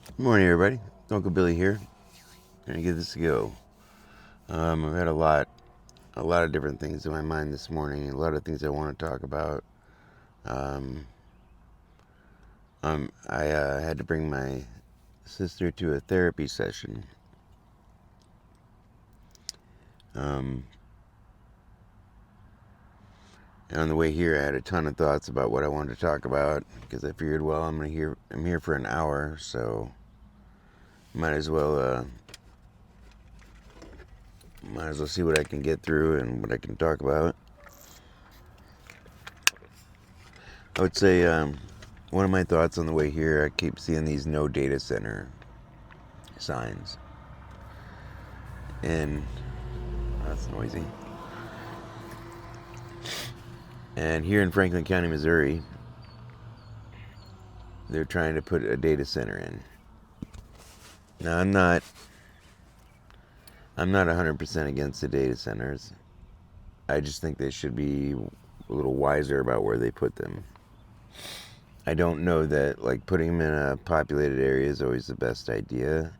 Good morning, everybody. Uncle Billy here. Gonna give this a go. I've had a lot of different things in my mind this morning. A lot of things I want to talk about. Um, I had to bring my sister to a therapy session. Um, and on the way here, I had a ton of thoughts about what I wanted to talk about because I figured, well, I'm here for an hour, so might as well, uh, might as well see what I can get through and what I can talk about. I would say one of my thoughts on the way here, I keep seeing these no data center signs. And that's noisy. And here in Franklin County, Missouri, they're trying to put a data center in. Now, I'm not 100% against the data centers. I just think they should be a little wiser about where they put them. I don't know that like putting them in a populated area is always the best idea.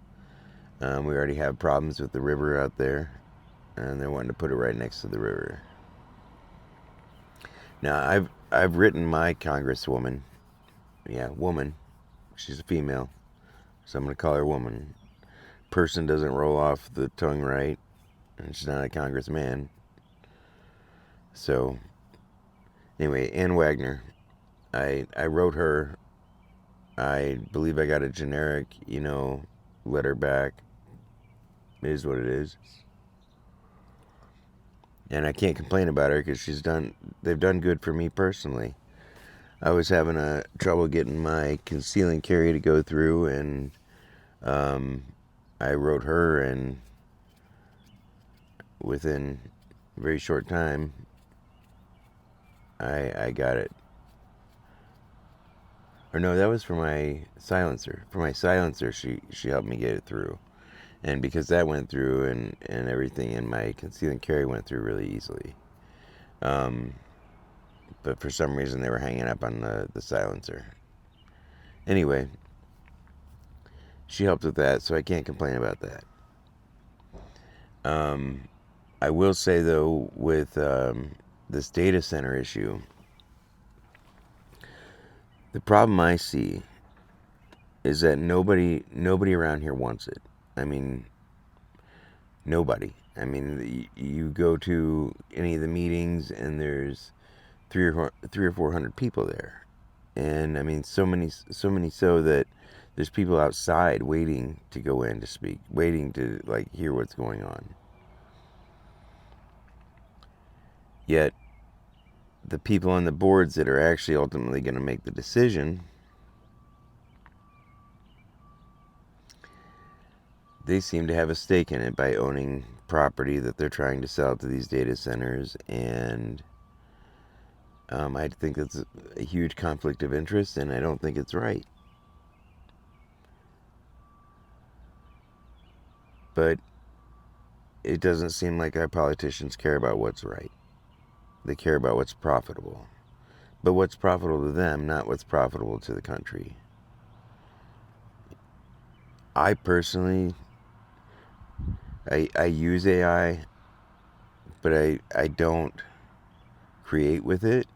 We already have problems with the river out there, and they're wanting to put it right next to the river. Now, I've written my congresswoman, yeah, woman. She's a female, so I'm gonna call her woman. Person doesn't roll off the tongue right, and she's not a congressman. So anyway, Ann Wagner, I wrote her. I believe I got a generic, letter back. It is what it is, and I can't complain about her because they've done good for me personally. I was having a trouble getting my conceal and carry to go through, and um, I wrote her, and within a very short time, I got it. Or no, that was for my silencer. For my silencer, she helped me get it through, and because that went through and everything, and my conceal and carry went through really easily. Um, but for some reason, they were hanging up on the silencer. Anyway, she helped with that, so I can't complain about that. Um, I will say though, with this data center issue, the problem I see is that nobody around here wants it. I mean, nobody. I mean, you go to any of the meetings and there's three or 400 people there, and I mean, so many so that there's people outside waiting to go in to speak, waiting to like hear what's going on. Yet the people on the boards that are actually ultimately going to make the decision, they seem to have a stake in it by owning property that they're trying to sell to these data centers. And I think that's a huge conflict of interest, and I don't think it's right. But it doesn't seem like our politicians care about what's right. They care about what's profitable. But what's profitable to them, not what's profitable to the country. I personally, I use AI, but I don't create with it.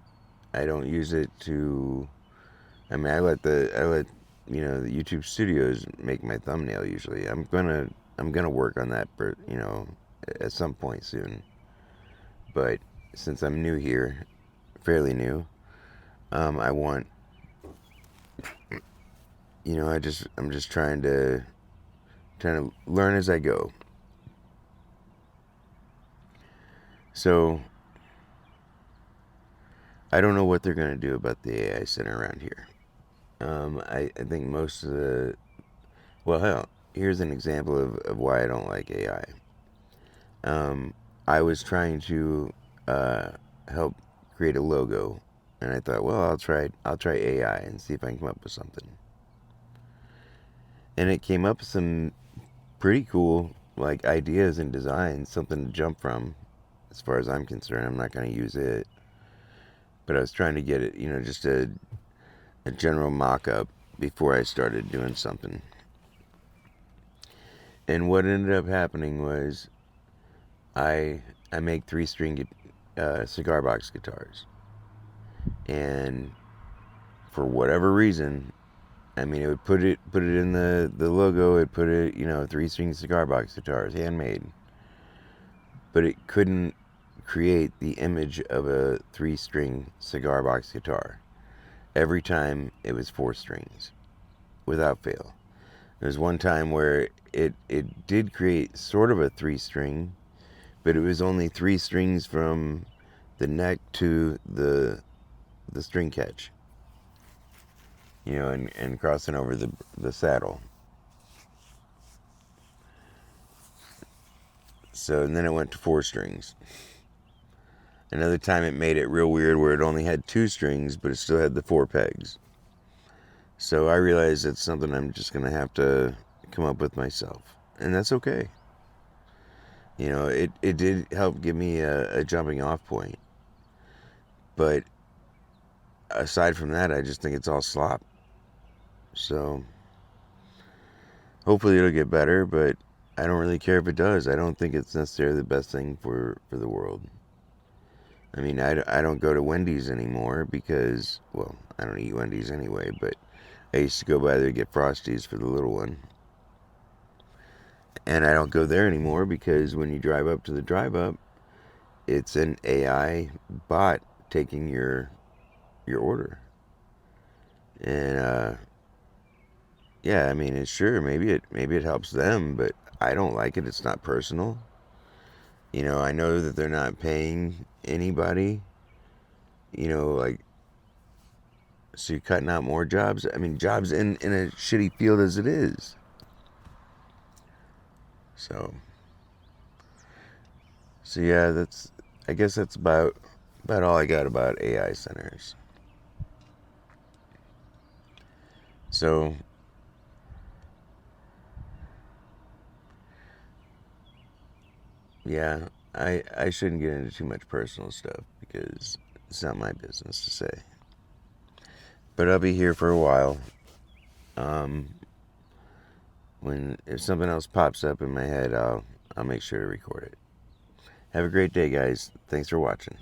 I don't use it to. I mean, I let the YouTube studios make my thumbnail. Usually, I'm gonna work on that, at some point soon. But since I'm new here, fairly new, I want I'm just trying to learn as I go. So I don't know what they're gonna do about the AI center around here. I think most of the well, hell, here's an example of why I don't like AI. I was trying to uh, help create a logo, and I thought, well, I'll try AI and see if I can come up with something. And it came up with some pretty cool like ideas and designs, something to jump from. As far as I'm concerned, I'm not going to use it, but I was trying to get it, just a general mock-up before I started doing something. And what ended up happening was I I make 3 string cigar box guitars, and for whatever reason, I mean, it would put it in the logo. It put it, 3 string cigar box guitars, handmade, but it couldn't create the image of a 3 string cigar box guitar. Every time it was 4 strings, without fail. There was one time where it did create sort of a 3 string, but it was only 3 strings from the neck to the string catch, and crossing over the saddle. So, and then it went to 4 strings. Another time it made it real weird where it only had 2 strings, but it still had the 4 pegs. So I realized that's something I'm just going to have to come up with myself. And that's okay. It did help give me a jumping off point. But aside from that, I just think it's all slop. So hopefully it'll get better, but I don't really care if it does. I don't think it's necessarily the best thing for the world. I mean, I don't go to Wendy's anymore because, well, I don't eat Wendy's anyway, but I used to go by there to get Frosties for the little one. And I don't go there anymore because when you drive up to the drive up, it's an AI bot taking your order. And yeah, I mean, it's sure maybe it helps them, but I don't like it. It's not personal. I know that they're not paying anybody. Like, so you're cutting out more jobs. I mean, jobs in a shitty field as it is. So, so yeah, I guess that's about all I got about AI centers. So, yeah, I shouldn't get into too much personal stuff because it's not my business to say. But I'll be here for a while. Um, if something else pops up in my head, I'll make sure to record it. Have a great day, guys. Thanks for watching.